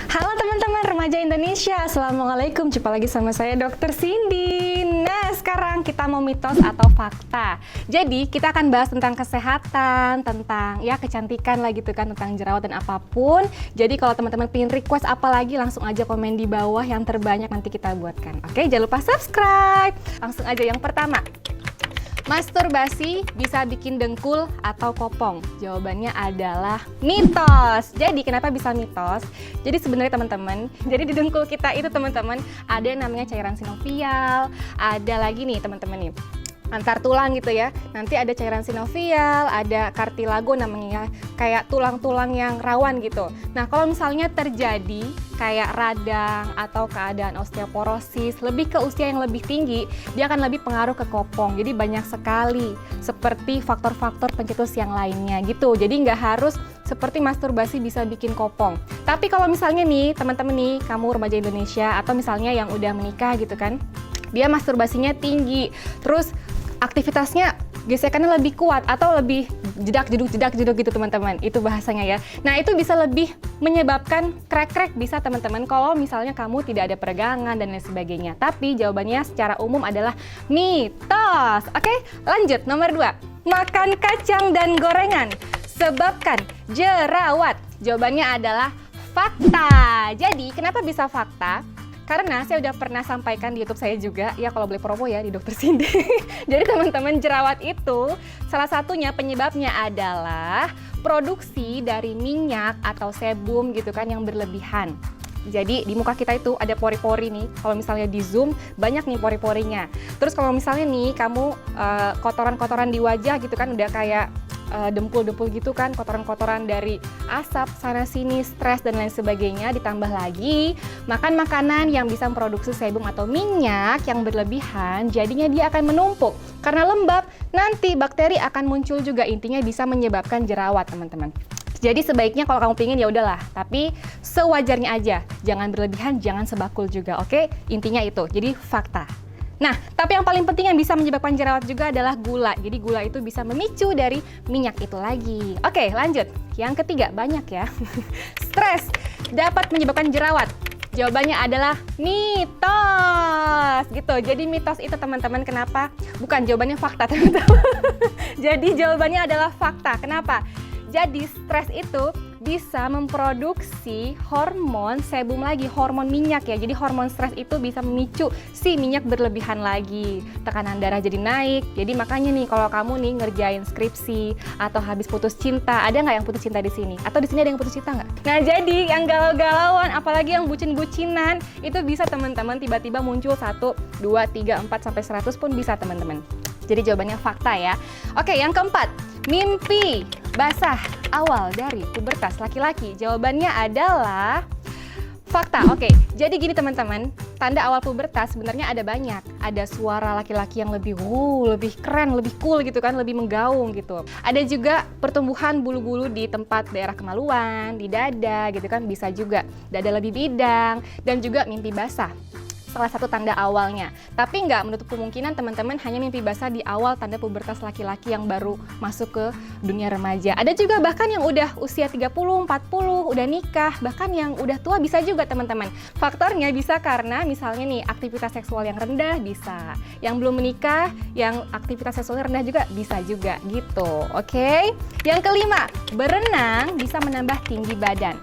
Halo teman-teman remaja Indonesia, Assalamualaikum. Jumpa lagi sama saya Dr. Cindy. Nah, sekarang kita mau mitos atau fakta. Jadi, kita akan bahas tentang kesehatan, tentang ya kecantikan lah gitu kan, tentang jerawat dan apapun. Jadi, kalau teman-teman pengen request apa lagi, langsung aja komen di bawah, yang terbanyak nanti kita buatkan. Oke, jangan lupa subscribe. Langsung aja yang pertama. Masturbasi bisa bikin dengkul atau kopong? Jawabannya adalah mitos. Jadi kenapa bisa mitos? Jadi sebenarnya teman-teman, jadi di dengkul kita itu teman-teman ada yang namanya cairan sinovial, ada lagi nih teman-teman nih antar tulang gitu ya. Nanti ada cairan sinovial, ada kartilago namanya, kayak tulang-tulang yang rawan gitu. Nah, kalau misalnya terjadi kayak radang atau keadaan osteoporosis, lebih ke usia yang lebih tinggi, dia akan lebih pengaruh ke kopong. Jadi banyak sekali seperti faktor-faktor pencetus yang lainnya gitu. Jadi nggak harus seperti masturbasi bisa bikin kopong. Tapi kalau misalnya nih, teman-teman nih, kamu remaja Indonesia atau misalnya yang udah menikah gitu kan, dia masturbasinya tinggi, terus aktivitasnya gesekannya lebih kuat atau lebih jedak-jeduk gitu teman-teman, itu bahasanya ya. Nah, itu bisa lebih menyebabkan krek-krek bisa teman-teman kalau misalnya kamu tidak ada peregangan dan lain sebagainya. Tapi jawabannya secara umum adalah mitos. Oke, lanjut nomor 2. Makan kacang dan gorengan sebabkan jerawat? Jawabannya adalah fakta. Jadi kenapa bisa fakta? Karena saya udah pernah sampaikan di YouTube saya juga, ya kalau boleh promo ya di Dr. Cindy. Jadi teman-teman, jerawat itu salah satunya penyebabnya adalah produksi dari minyak atau sebum gitu kan yang berlebihan. Jadi di muka kita itu ada pori-pori nih, kalau misalnya di zoom banyak nih pori-porinya. Terus kalau misalnya nih kamu kotoran-kotoran di wajah gitu kan udah kayak dempul-dempul gitu kan, kotoran-kotoran dari asap sana sini, stres dan lain sebagainya, ditambah lagi makan makanan yang bisa memproduksi sebum atau minyak yang berlebihan, jadinya dia akan menumpuk. Karena lembab, nanti bakteri akan muncul juga, intinya bisa menyebabkan jerawat teman-teman. Jadi sebaiknya kalau kamu pingin ya udahlah, tapi sewajarnya aja, jangan berlebihan, jangan sebakul juga, oke? Intinya itu, jadi fakta. Nah, tapi yang paling penting yang bisa menyebabkan jerawat juga adalah gula. Jadi gula itu bisa memicu dari minyak itu lagi. Oke, lanjut. Yang ketiga, banyak ya. Stres dapat menyebabkan jerawat. Jawabannya adalah mitos. Gitu. Jadi mitos itu teman-teman kenapa? Bukan, jawabannya fakta teman-teman. Jadi jawabannya adalah fakta. Kenapa? Jadi stres itu bisa memproduksi hormon sebum lagi, hormon minyak ya. Jadi hormon stres itu bisa memicu si minyak berlebihan lagi. Tekanan darah jadi naik. Jadi makanya nih kalau kamu nih ngerjain skripsi atau habis putus cinta, ada nggak yang putus cinta di sini? Atau di sini ada yang putus cinta nggak? Nah, jadi yang galau-galauan, apalagi yang bucin-bucinan, itu bisa teman-teman tiba-tiba muncul 1, 2, 3, 4 sampai 100 pun bisa teman-teman. Jadi jawabannya fakta ya. Oke, yang keempat, mimpi basah awal dari pubertas laki-laki. Jawabannya adalah fakta. Oke, jadi gini teman-teman, tanda awal pubertas sebenarnya ada banyak. Ada suara laki-laki yang lebih keren, lebih cool gitu kan, lebih menggaung gitu. Ada juga pertumbuhan bulu-bulu di tempat daerah kemaluan, di dada gitu kan, bisa juga. Dada lebih bidang, dan juga mimpi basah. Salah satu tanda awalnya. Tapi nggak menutup kemungkinan teman-teman hanya mimpi basah di awal tanda pubertas laki-laki yang baru masuk ke dunia remaja. Ada juga bahkan yang udah usia 30, 40, udah nikah, bahkan yang udah tua bisa juga teman-teman. Faktornya bisa karena misalnya nih aktivitas seksual yang rendah bisa. Yang belum menikah, yang aktivitas seksual rendah juga bisa juga gitu. Oke? Yang kelima, berenang bisa menambah tinggi badan.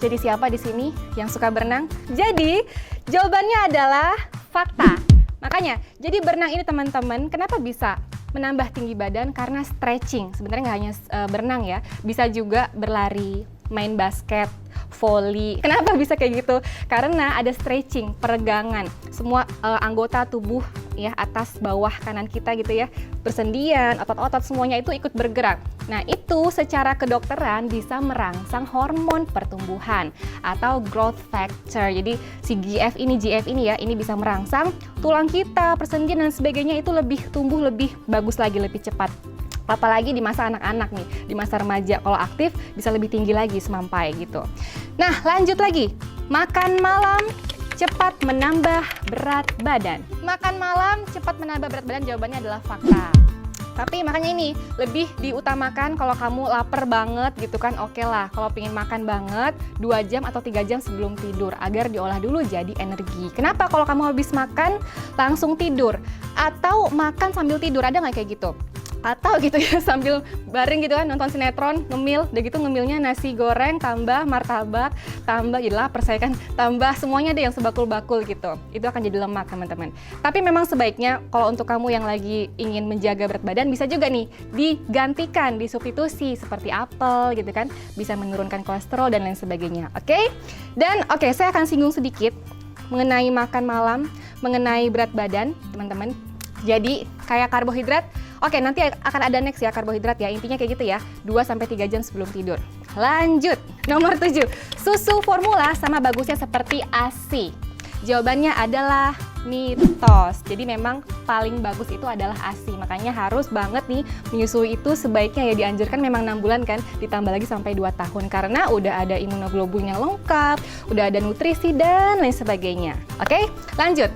Jadi siapa di sini yang suka berenang? Jadi jawabannya adalah fakta. Makanya, jadi berenang ini teman-teman, kenapa bisa menambah tinggi badan? Karena stretching. Sebenarnya nggak hanya berenang ya, bisa juga berlari, main basket, volley. Kenapa bisa kayak gitu? Karena ada stretching, peregangan. Semua anggota tubuh ya, atas, bawah, kanan kita gitu ya, persendian, otot-otot semuanya itu ikut bergerak. Nah, itu secara kedokteran bisa merangsang hormon pertumbuhan atau growth factor. Jadi si GF ini ya, ini bisa merangsang tulang kita, persendian dan sebagainya itu lebih tumbuh lebih bagus lagi, lebih cepat. Apalagi di masa anak-anak nih, di masa remaja kalau aktif bisa lebih tinggi lagi semampai gitu. Nah, lanjut lagi. Makan malam cepat menambah berat badan. Makan malam cepat menambah berat badan, jawabannya adalah fakta. Tapi makanya ini lebih diutamakan kalau kamu lapar banget gitu kan, oke lah. Kalau pengen makan banget 2 jam atau 3 jam sebelum tidur agar diolah dulu jadi energi. Kenapa kalau kamu habis makan langsung tidur? Atau makan sambil tidur, ada nggak kayak gitu? Atau gitu ya sambil bareng gitu kan nonton sinetron, ngemil, udah gitu ngemilnya nasi goreng tambah martabak, tambah jadi lapar saya kan, tambah semuanya deh yang sebakul-bakul gitu. Itu akan jadi lemak teman-teman. Tapi memang sebaiknya kalau untuk kamu yang lagi ingin menjaga berat badan bisa juga nih digantikan, disubstitusi seperti apel gitu kan, bisa menurunkan kolesterol dan lain sebagainya. Oke? Dan oke, saya akan singgung sedikit mengenai makan malam, mengenai berat badan teman-teman. Jadi kayak karbohidrat, oke nanti akan ada next ya karbohidrat ya, intinya kayak gitu ya, 2-3 jam sebelum tidur. Lanjut, nomor 7, susu formula sama bagusnya seperti ASI. Jawabannya adalah mitos. Jadi memang paling bagus itu adalah ASI, makanya harus banget nih menyusui itu sebaiknya ya dianjurkan memang 6 bulan kan, ditambah lagi sampai 2 tahun karena udah ada imunoglobulin yang lengkap, udah ada nutrisi dan lain sebagainya. Oke, lanjut.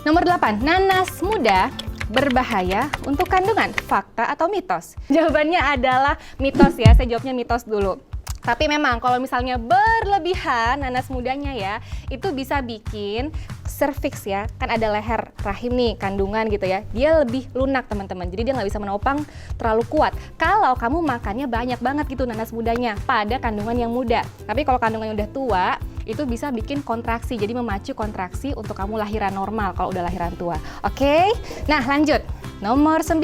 Nomor 8, nanas muda berbahaya untuk kandungan, fakta atau mitos? Jawabannya adalah mitos ya, saya jawabnya mitos dulu. Tapi memang kalau misalnya berlebihan nanas mudanya ya, itu bisa bikin cervix ya, kan ada leher rahim nih, kandungan gitu ya, dia lebih lunak teman-teman, jadi dia nggak bisa menopang terlalu kuat. Kalau kamu makannya banyak banget gitu nanas mudanya pada kandungan yang muda. Tapi kalau kandungannya udah tua, itu bisa bikin kontraksi, jadi memacu kontraksi untuk kamu lahiran normal kalau udah lahiran tua. Oke, nah lanjut. Nomor 9,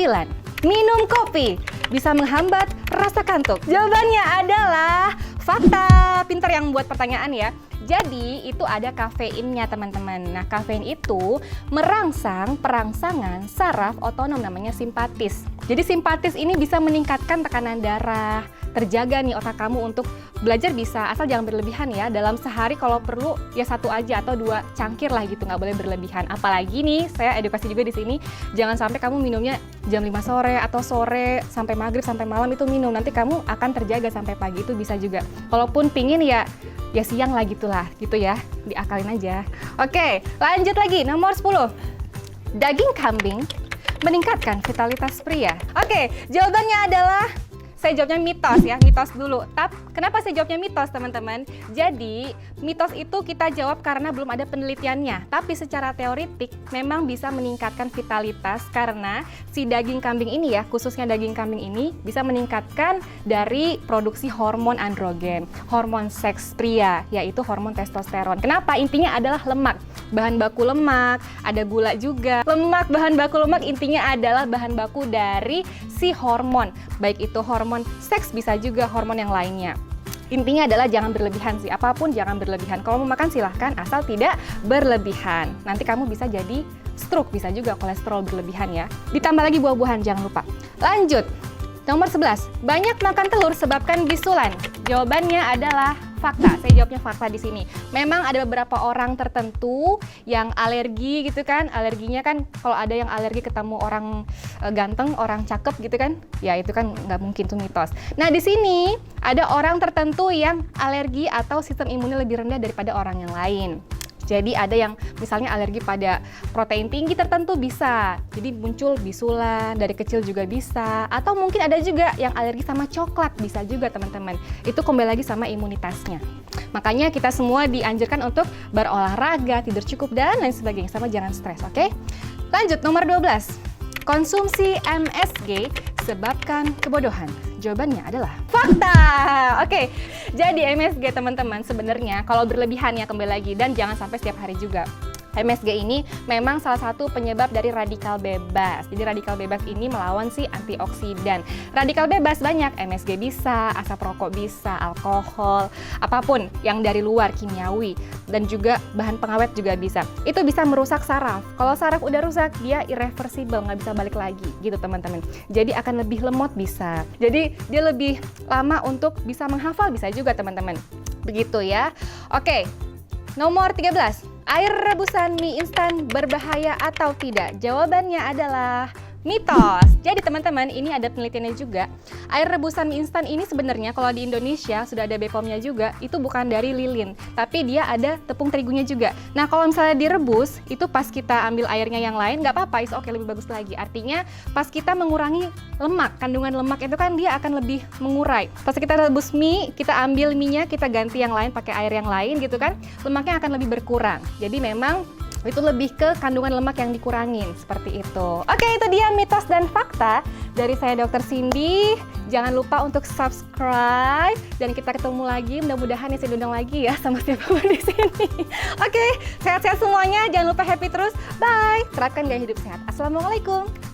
minum kopi bisa menghambat rasa kantuk. Jawabannya adalah fakta. Pinter yang buat pertanyaan ya. Jadi itu ada kafeinnya teman-teman. Nah kafein itu merangsang perangsangan saraf otonom namanya simpatis. Jadi simpatis ini bisa meningkatkan tekanan darah, terjaga nih otak kamu untuk belajar bisa, asal jangan berlebihan ya. Dalam sehari kalau perlu ya 1 aja atau 2 cangkir lah gitu, nggak boleh berlebihan. Apalagi nih saya edukasi juga di sini, jangan sampai kamu minumnya jam 5 sore atau sore sampai maghrib sampai malam itu minum, nanti kamu akan terjaga sampai pagi, itu bisa juga. Kalaupun pingin ya siang lah gitulah gitu ya, diakalin aja. Oke, lanjut lagi nomor 10, daging kambing meningkatkan vitalitas pria. Oke, jawabannya adalah saya jawabnya mitos ya, mitos dulu. Tapi kenapa saya jawabnya mitos teman-teman? Jadi mitos itu kita jawab karena belum ada penelitiannya. Tapi secara teoritik memang bisa meningkatkan vitalitas karena si daging kambing ini ya, khususnya daging kambing ini bisa meningkatkan dari produksi hormon androgen, hormon seks pria, yaitu hormon testosteron. Kenapa? Intinya adalah lemak. Bahan baku lemak, ada gula juga. Lemak, bahan baku lemak intinya adalah bahan baku dari si hormon. Baik itu hormon seks bisa juga hormon yang lainnya. Intinya adalah jangan berlebihan sih, apapun jangan berlebihan. Kalau mau makan silahkan asal tidak berlebihan. Nanti kamu bisa jadi stroke, bisa juga kolesterol berlebihan ya. Ditambah lagi buah-buahan jangan lupa. Lanjut. Nomor 11, banyak makan telur sebabkan bisulan. Jawabannya adalah fakta. Saya jawabnya fakta di sini. Memang ada beberapa orang tertentu yang alergi gitu kan. Alerginya kan kalau ada yang alergi ketemu orang ganteng, orang cakep gitu kan. Ya itu kan nggak mungkin, tuh mitos. Nah di sini ada orang tertentu yang alergi atau sistem imunnya lebih rendah daripada orang yang lain. Jadi ada yang misalnya alergi pada protein tinggi tertentu bisa, jadi muncul bisulan, dari kecil juga bisa. Atau mungkin ada juga yang alergi sama coklat, bisa juga teman-teman. Itu kembali lagi sama imunitasnya. Makanya kita semua dianjurkan untuk berolahraga, tidur cukup, dan lain sebagainya. Sama jangan stres, oke? Lanjut, nomor 12. Konsumsi MSG sebabkan kebodohan. Jawabannya adalah fakta. Oke, jadi MSG teman-teman sebenarnya kalau berlebihan ya kembali lagi, dan jangan sampai setiap hari juga. MSG ini memang salah satu penyebab dari radikal bebas. Jadi radikal bebas ini melawan si antioksidan. Radikal bebas banyak, MSG bisa, asap rokok bisa, alkohol, apapun yang dari luar kimiawi, dan juga bahan pengawet juga bisa. Itu bisa merusak saraf. Kalau saraf udah rusak, dia irreversible, nggak bisa balik lagi gitu teman-teman. Jadi akan lebih lemot bisa. Jadi dia lebih lama untuk bisa menghafal bisa juga teman-teman. Begitu ya. Oke, nomor 13. Air rebusan mie instan berbahaya atau tidak? Jawabannya adalah mitos. Jadi teman-teman, ini ada penelitiannya juga. Air rebusan mie instan ini sebenarnya kalau di Indonesia sudah ada BPOM-nya juga, itu bukan dari lilin, tapi dia ada tepung terigunya juga. Nah, kalau misalnya direbus, itu pas kita ambil airnya yang lain, nggak apa-apa, oke, lebih bagus lagi. Artinya, pas kita mengurangi lemak, kandungan lemak itu kan dia akan lebih mengurai. Pas kita rebus mie, kita ambil mie-nya, kita ganti yang lain pakai air yang lain gitu kan, lemaknya akan lebih berkurang. Jadi memang itu lebih ke kandungan lemak yang dikurangin, seperti itu. Oke, itu dia mitos dan fakta dari saya Dr. Cindy. Jangan lupa untuk subscribe dan kita ketemu lagi. Mudah-mudahan ya saya diundang lagi ya sama siapapun di sini. Oke, sehat-sehat semuanya. Jangan lupa happy terus. Bye. Terapkan gaya hidup sehat. Assalamualaikum.